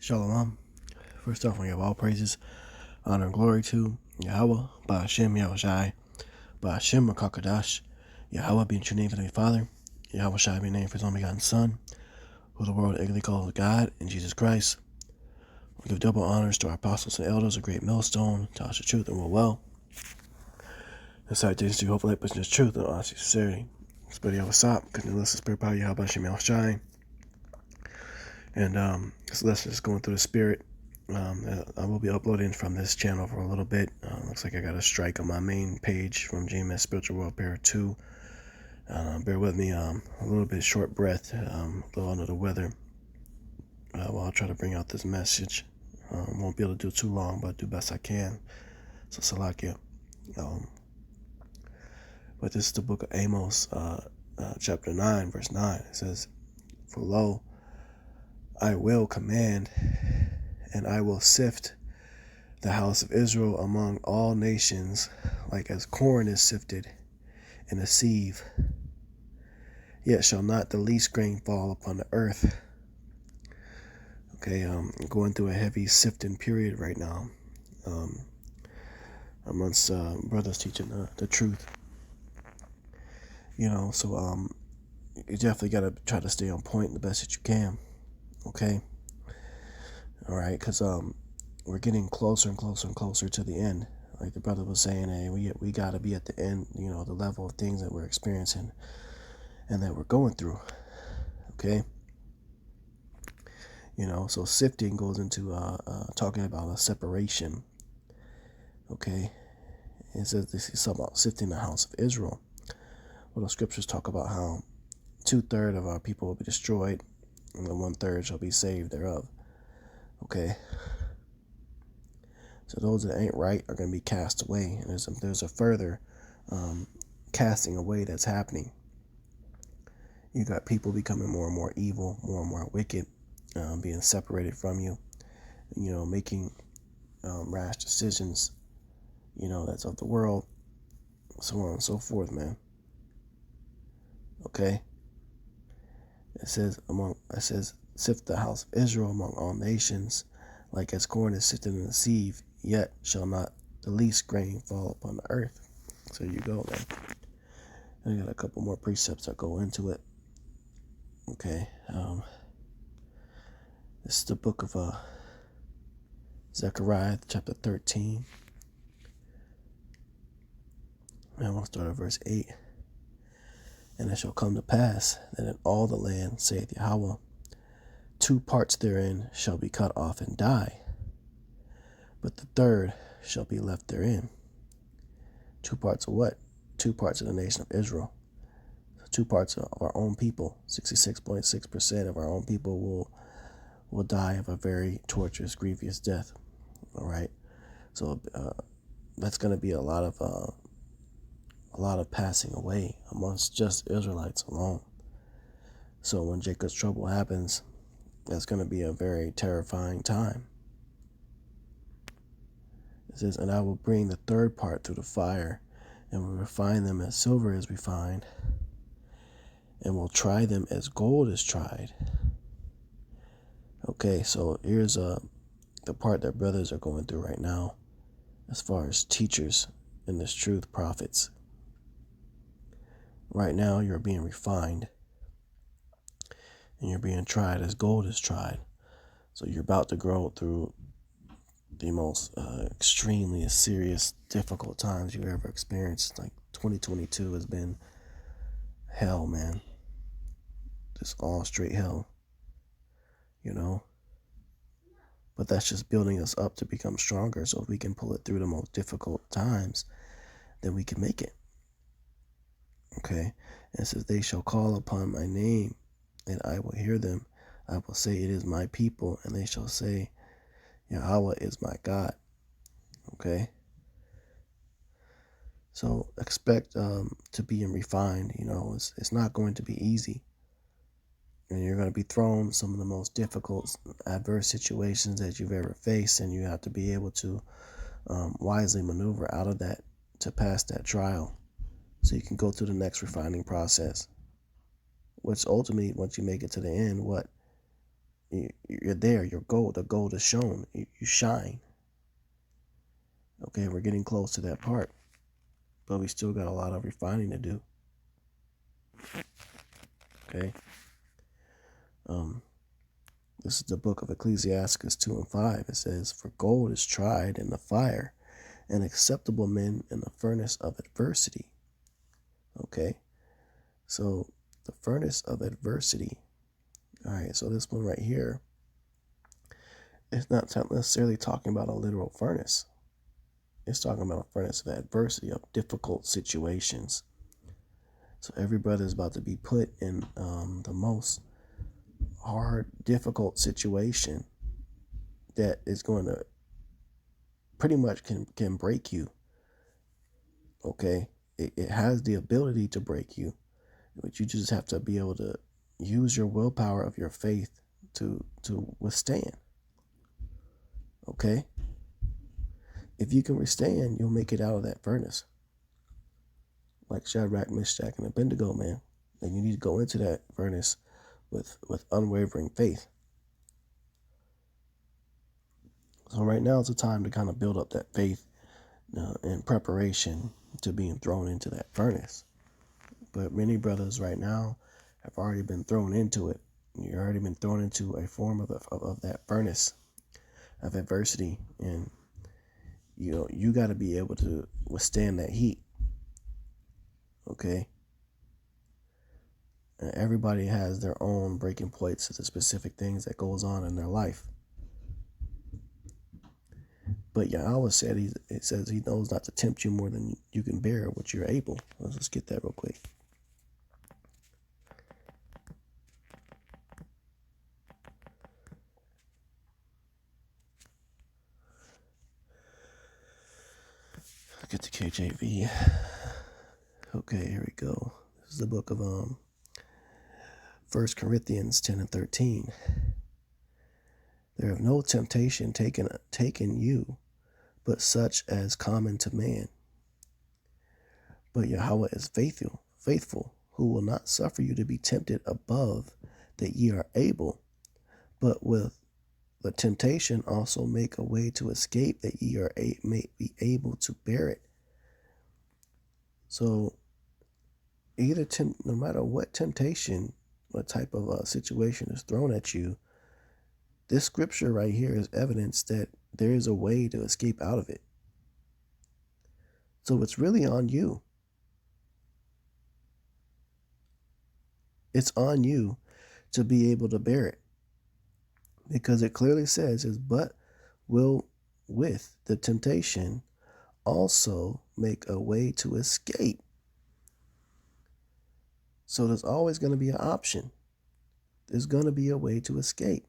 Shalom. First off, we have all praises, honor, and glory to Yahweh, Ba'ashem Yahushai, Ba'ashem Rakakadash, Yahweh being true name for the Father, Yahweh Shai being named for his only begotten Son, who the world ignorantly calls God, and Jesus Christ. We give double honors to our apostles and elders, a great millstone, to us the truth and will well. And citations to hopefully pushing this truth and honesty sincerity. Spirit Yahweh Sop, continuous spirit power Yahweh Ba'ashem Yahushai. And this lesson is going through the spirit. I will be uploading from this channel for a little bit. Looks like I got a strike on my main page from GMS Spiritual Warfare 2. Bear with me, a little bit short breath, a little under the weather. Well, I'll try to bring out this message. Won't be able to do too long, but do best I can. So Salakia. But this is the book of Amos, chapter 9, verse 9. It says, "For lo, I will command, and I will sift the house of Israel among all nations, like as corn is sifted in a sieve. Yet shall not the least grain fall upon the earth." Okay, going through a heavy sifting period right now, amongst brothers teaching the truth. So you definitely got to try to stay on point the best that you can. Okay, all right, because we're getting closer and closer and closer to the end. Like the brother was saying, hey, we got to be at the end, the level of things that we're experiencing and that we're going through. Okay. So sifting goes into talking about a separation. Okay. It says this is about sifting the house of Israel. Well, the scriptures talk about how 2/3 of our people will be destroyed and the 1/3 shall be saved thereof. Okay. So those that ain't right are going to be cast away. And there's a further casting away that's happening. You got people becoming more and more evil, more and more wicked, being separated from you, making rash decisions, that's of the world, so on and so forth, man. Okay. It says, sift the house of Israel among all nations, like as corn is sifted in the sieve, yet shall not the least grain fall upon the earth. So you go, man. I got a couple more precepts that go into it. Okay. This is the book of Zechariah, chapter 13. And I want to start at verse 8. "And it shall come to pass that in all the land, saith Yahweh, 2 parts therein shall be cut off and die, but the third shall be left therein." 2 parts of what? 2 parts of the nation of Israel. So 2 parts of our own people. 66.6% of our own people will die of a very torturous, grievous death. All right. So that's going to be a lot of passing away amongst just Israelites alone. So when Jacob's trouble happens, that's going to be a very terrifying time. It says, "And I will bring the third part through the fire, and will refine them as silver is refined, and will try them as gold is tried." Okay, so here's the part that brothers are going through right now, as far as teachers in this truth, prophets. Right now, you're being refined, and you're being tried as gold is tried. So you're about to go through the most extremely serious, difficult times you've ever experienced. Like 2022 has been hell, man. Just all straight hell, But that's just building us up to become stronger. So if we can pull it through the most difficult times, then we can make it. Okay. And it says, "They shall call upon my name, and I will hear them. I will say, it is my people, and they shall say, Yahweh is my God." Okay. So expect to be refined. It's not going to be easy. And you're going to be thrown some of the most difficult, adverse situations that you've ever faced, and you have to be able to wisely maneuver out of that to pass that trial so you can go through the next refining process, which ultimately, once you make it to the end, You're there. You're gold. The gold is shown. You shine. Okay, we're getting close to that part, but we still got a lot of refining to do. Okay. This is the book of Ecclesiastes 2 and 5. It says, "For gold is tried in the fire, and acceptable men in the furnace of adversity." Okay. So the furnace of adversity. All right. So this one right here, it's not necessarily talking about a literal furnace. It's talking about a furnace of adversity, of difficult situations. So every brother is about to be put in the most hard, difficult situation that is going to pretty much can break you. Okay, it has the ability to break you, but you just have to be able to use your willpower of your faith to withstand. Okay, if you can withstand, you'll make it out of that furnace, like Shadrach, Meshach, and Abednego, man. And you need to go into that furnace with unwavering faith. So right now is the time to kind of build up that faith in preparation to being thrown into that furnace. But many brothers right now have already been thrown into it. You've already been thrown into a form of that furnace of adversity, and you got to be able to withstand that heat. Okay. And everybody has their own breaking points to the specific things that goes on in their life. But Yahweh said, it says he knows not to tempt you more than you can bear, what you're able. Let's get that real quick. Get the KJV. Okay, here we go. This is the book of 1 Corinthians 10 and 13. "There have no temptation taken you, but such as common to man. But Yahweh is faithful, who will not suffer you to be tempted above that ye are able, but with the temptation also make a way to escape, that ye may be able to bear it." So no matter what temptation, what type of situation is thrown at you, this scripture right here is evidence that there is a way to escape out of it. So it's really on you. It's on you to be able to bear it, because it clearly says, "But will with the temptation also make a way to escape." So there's always going to be an option. There's going to be a way to escape.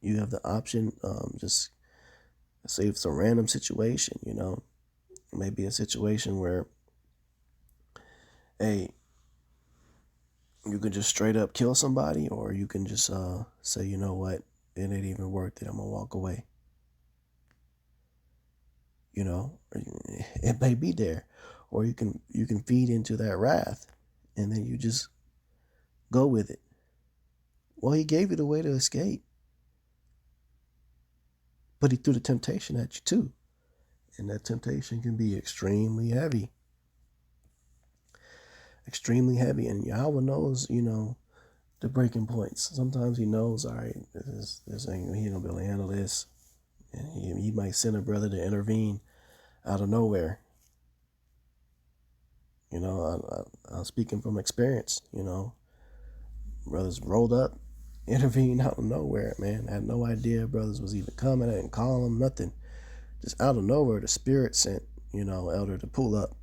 You have the option, just say it's a random situation, maybe a situation where, hey, you can just straight up kill somebody, or you can just say, you know what, it ain't even worth it, I'm gonna walk away. It may be there, or you can feed into that wrath, and then you just go with it. Well, he gave you the way to escape, but he threw the temptation at you too, and that temptation can be extremely heavy. And Yahweh knows, the breaking points. Sometimes he knows, all right, this ain't, he gonna be able to handle this, and he might send a brother to intervene out of nowhere. I'm speaking from experience. Brothers rolled up, intervened out of nowhere, man. I had no idea brothers was even coming. I didn't call them, nothing. Just out of nowhere, the Spirit sent, Elder to pull up.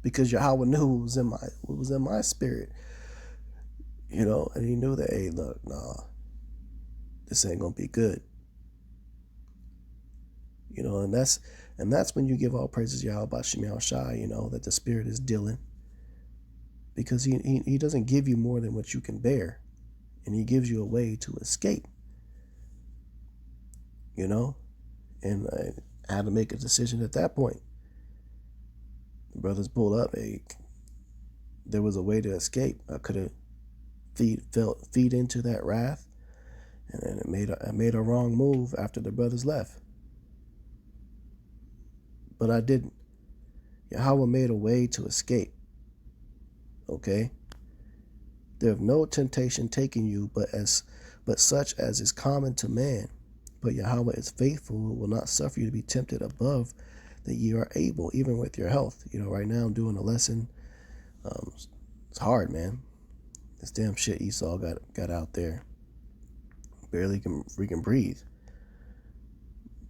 Because Yahweh knew what was in my spirit. And he knew that, hey, look, nah, this ain't gonna be good. And that's when you give all praises Yahweh B'Shem Yahushai, that the Spirit is dealing. Because he doesn't give you more than what you can bear, and he gives you a way to escape. And I had to make a decision at that point. The brothers pulled up. There was a way to escape. I could have feed into that wrath, and then I made a wrong move after the brothers left. But I didn't. Yahweh made a way to escape. Okay? There have no temptation taken you but such as is common to man. But Yahweh is faithful, will not suffer you to be tempted above that ye are able, even with your health. Right now I'm doing a lesson. It's hard, man. This damn shit Esau got out there. Barely can freaking breathe.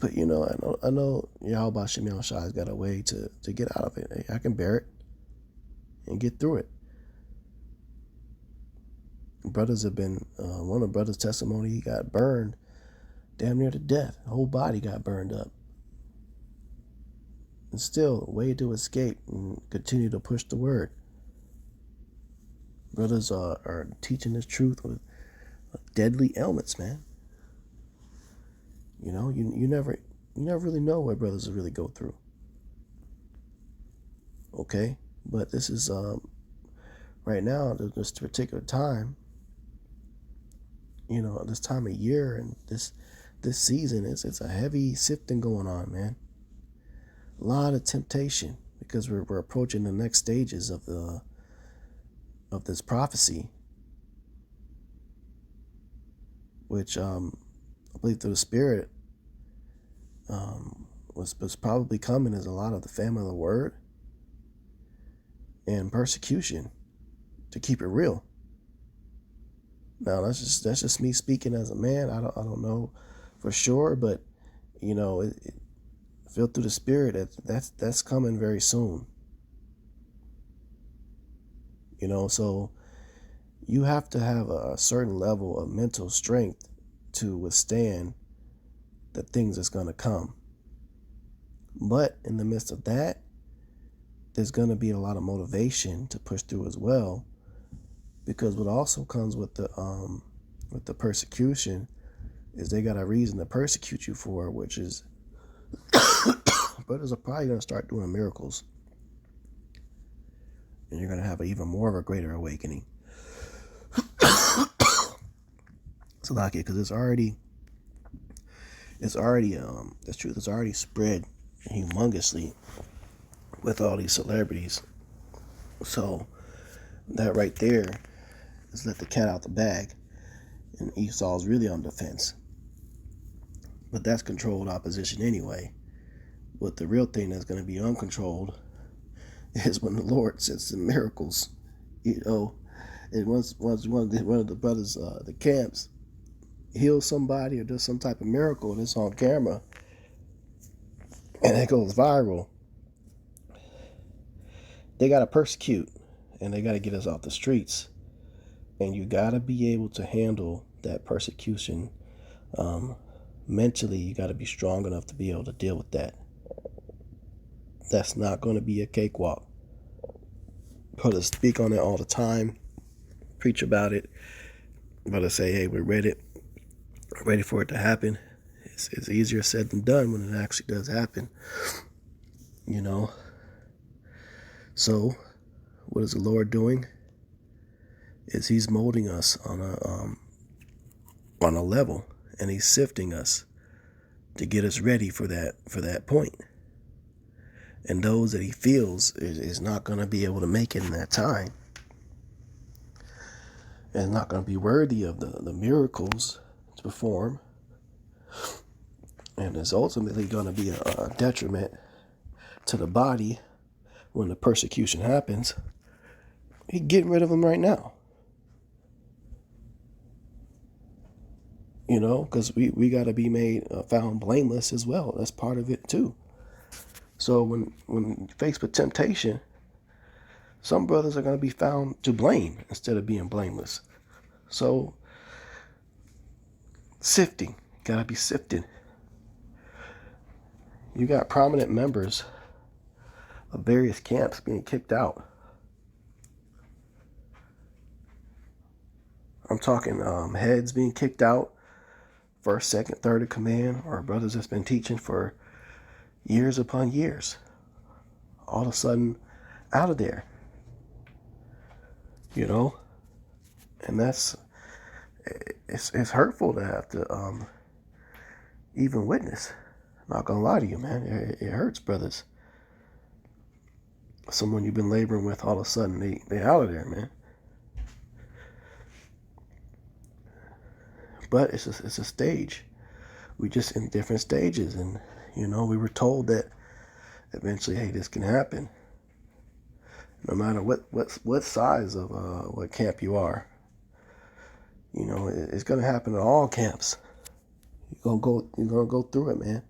But I know Yahweh Shem Yahushua has got a way to get out of it. I can bear it and get through it. Brothers have been, one of the brothers' testimony, he got burned damn near to death. The whole body got burned up. And still, a way to escape and continue to push the word. Brothers are teaching this truth with deadly ailments, man. You never really know what brothers really go through. Okay? But this is, right now, this particular time, this time of year and this season, it's a heavy sifting going on, man. A lot of temptation because we're approaching the next stages of this prophecy, which I believe through the Spirit was probably coming as a lot of the family of the word and persecution, to keep it real. Now that's just me speaking as a man. I don't know for sure, but it feel through the Spirit that's coming very soon. So you have to have a certain level of mental strength to withstand the things that's going to come. But in the midst of that, there's going to be a lot of motivation to push through as well, because what also comes with the persecution is they got a reason to persecute you for, which is brothers are probably going to start doing miracles, and you're going to have even more of a greater awakening. So lucky, because it's already this truth is already spread humongously with all these celebrities. So that right there is let the cat out the bag, and Esau's really on defense. But that's controlled opposition anyway. But the real thing that's going to be uncontrolled is when the Lord sends some miracles, and once one of the brothers, the camps, heals somebody or does some type of miracle, and it's on camera, and it goes viral, they got to persecute, and they got to get us off the streets. And you got to be able to handle that persecution. Mentally, you got to be strong enough to be able to deal with that. That's not going to be a cakewalk. Brothers speak on it all the time, preach about it. Brothers say, hey, we're ready for it to happen. It's easier said than done when it actually does happen. So what is the Lord doing? Is he's molding us on a level, and he's sifting us to get us ready for that point. And those that he feels is not going to be able to make it in that time, and not going to be worthy of the miracles to perform, and is ultimately going to be a detriment to the body when the persecution happens. He's getting rid of them right now. Because we got to be made found blameless as well. That's part of it too. So when faced with temptation, some brothers are going to be found to blame instead of being blameless. So sifting, got to be sifted. You got prominent members of various camps being kicked out. I'm talking heads being kicked out, first, second, third in command, or brothers that's been teaching for years upon years, all of a sudden out of there, And it's hurtful to have to even witness. Not gonna lie to you, man. It hurts, brothers. Someone you've been laboring with, all of a sudden they out of there, man. But it's a stage. We just in different stages, and we were told that eventually, hey, this can happen. No matter what size of what camp you are, it's gonna happen at all camps. You're gonna go through it, man.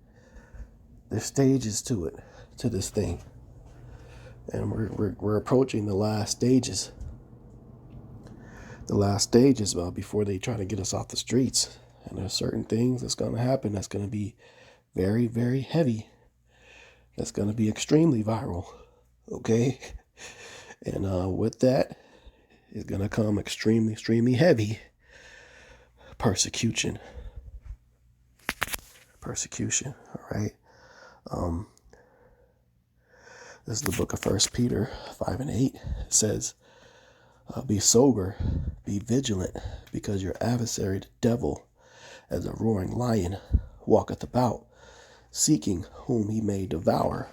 There's stages to it, to this thing, and we're approaching the last stages. The last stages before they try to get us off the streets. And there's certain things that's gonna happen that's gonna be very, very heavy. That's gonna be extremely viral. Okay, and with that is gonna come extremely, extremely heavy persecution. Persecution. All right. This is the book of 1 Peter 5:8. It says, be sober, be vigilant, because your adversary, the devil, as a roaring lion, walketh about, seeking whom he may devour.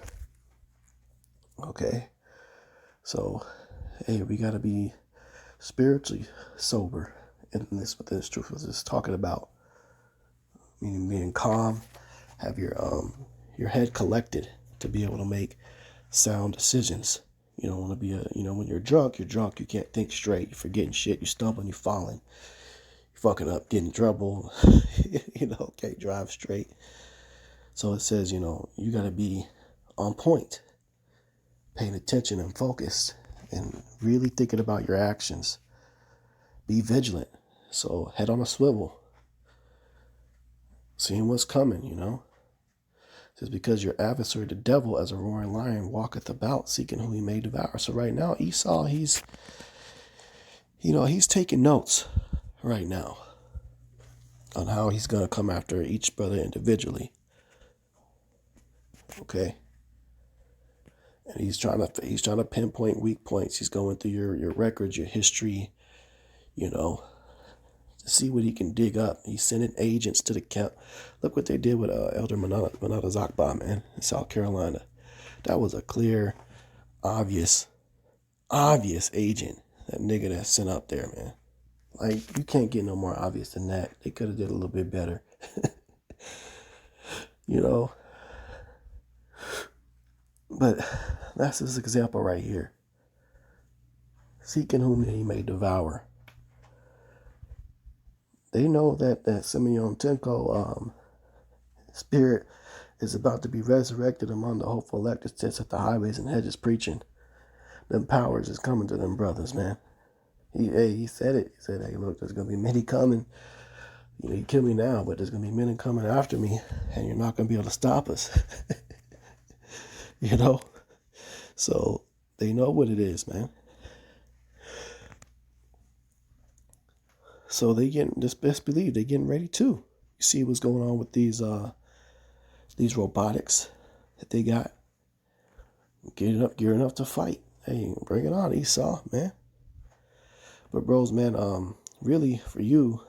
Okay? So, hey, we got to be spiritually sober. And this what this truth was talking about. Meaning being calm, have your head collected to be able to make sound decisions. You don't want to be when you're drunk, you can't think straight, you're forgetting shit, you're stumbling, you're falling, you're fucking up, getting in trouble, can't drive straight. So it says, you got to be on point, paying attention and focused, and really thinking about your actions. Be vigilant. So head on a swivel, seeing what's coming, It says, because your adversary, the devil, as a roaring lion, walketh about, seeking whom he may devour. So right now, Esau, he's taking notes right now on how he's going to come after each brother individually. Okay? And he's trying to pinpoint weak points. He's going through your records, your history, to see what he can dig up. He's sending agents to the camp. Look what they did with Elder Manada Zakba, man, in South Carolina. That was a clear, obvious agent. That nigga that sent up there, man. Like, you can't get no more obvious than that. They could have did a little bit better. But that's this example right here. Seeking whom he may devour. They know that Simeon Tenko spirit is about to be resurrected among the hopeful elect that sits at the highways and hedges preaching. Them powers is coming to them brothers, man. He said it. He said, hey, look, there's going to be many coming. You kill me now, but there's going to be many coming after me, and you're not going to be able to stop us. So they know what it is, man. So they just best believe they're getting ready too. You see what's going on with these robotics that they got. Gearing up to fight. Hey, bring it on, Esau, man. But bros, man, really for you,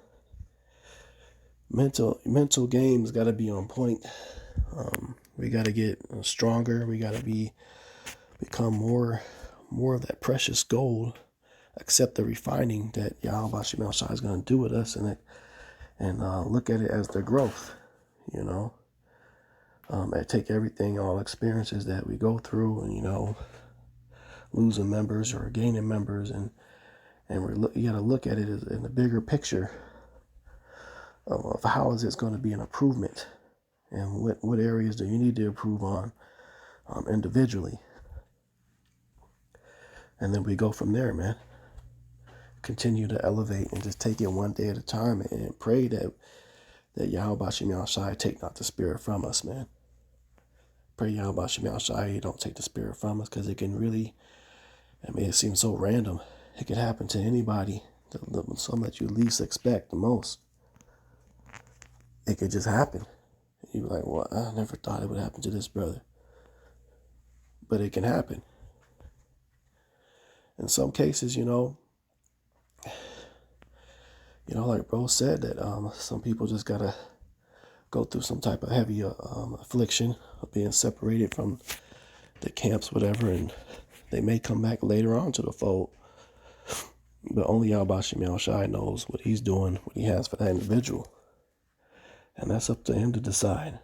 mental games got to be on point. We got to get stronger. We got to become more of that precious gold. Accept the refining that Yahweh Shem Shai is going to do with us, and look at it as the growth. And take everything, all experiences that we go through, and losing members or gaining members, and you got to look at it as in the bigger picture of how is it going to be an improvement, and what areas do you need to improve on individually, and then we go from there, man. Continue to elevate and just take it one day at a time, and pray that Yahweh Shem Shai take not the spirit from us, man. Pray Yahweh Shem Shai don't take the spirit from us, because it can really, it seems so random. It could happen to anybody, some that you least expect the most. It could just happen. You're like, well, I never thought it would happen to this brother. But it can happen. In some cases, like bro said, that some people just gotta go through some type of heavy affliction of being separated from the camps, whatever, and they may come back later on to the fold. But only Yahweh Shem Yahushai knows what he's doing, what he has for that individual. And that's up to him to decide,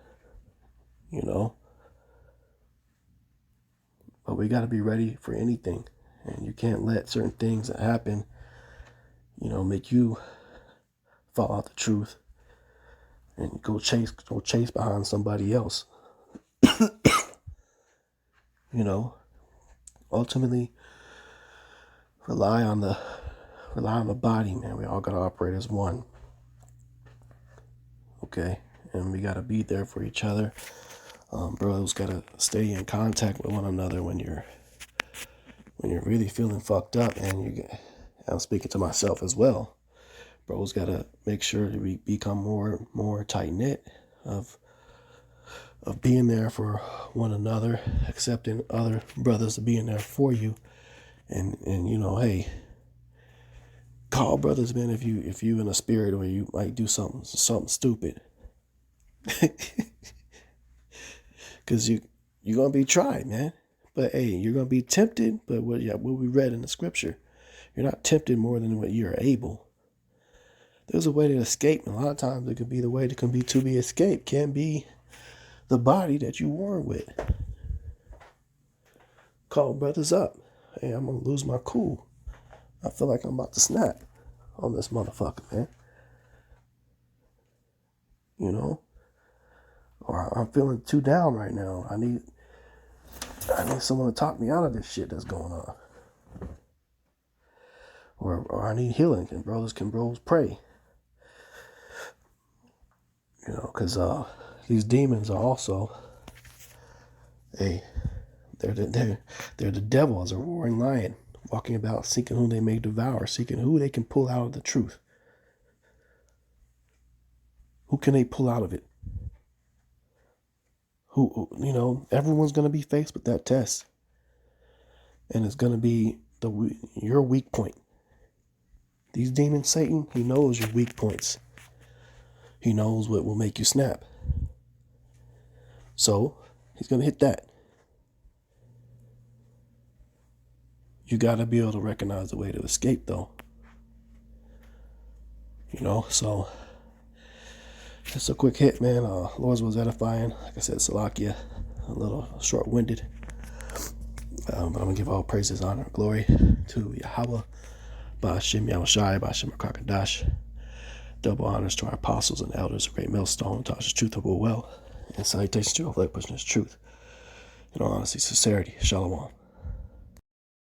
But we got to be ready for anything. And you can't let certain things that happen, make you fall out the truth and go chase behind somebody else. Ultimately rely on the body, man. We all gotta operate as one. Okay? And we gotta be there for each other. Brothers gotta stay in contact with one another when you're really feeling fucked up, and I'm speaking to myself as well. Bros gotta make sure that we become more tight knit of being there for one another, accepting other brothers to being there for you, and hey, call brothers, man, if you in a spirit or you might do something stupid, because you're gonna be tried, man. But hey, you're gonna be tempted. But what we read in the scripture, you're not tempted more than what you're able. There's a way to escape, and a lot of times it could be the way that can be to be escaped. Can be the body that you war with. Call brothers up. Hey, I'm gonna lose my cool. I feel like I'm about to snap on this motherfucker, man. Or I'm feeling too down right now. I need someone to talk me out of this shit that's going on. Or I need healing. Can bros pray? Because these demons are also they're the devil as a roaring lion, walking about seeking whom they may devour, seeking who they can pull out of the truth. Who can they pull out of it? Who everyone's going to be faced with that test. And it's going to be your weak point. These demons, Satan, he knows your weak points. He knows what will make you snap. So, he's going to hit that. You got to be able to recognize the way to escape, though. So just a quick hit, man. Lord's was edifying. Like I said, Salakia, a little short-winded. But I'm going to give all praises, honor, and glory to Yahweh, Ba'ashem Yahushai, Ba'ashem Kakadash. Double honors to our apostles and elders, great millstone, taught us truth will well. And salutations to all that pushing his truth. In all honesty, sincerity. Shalom.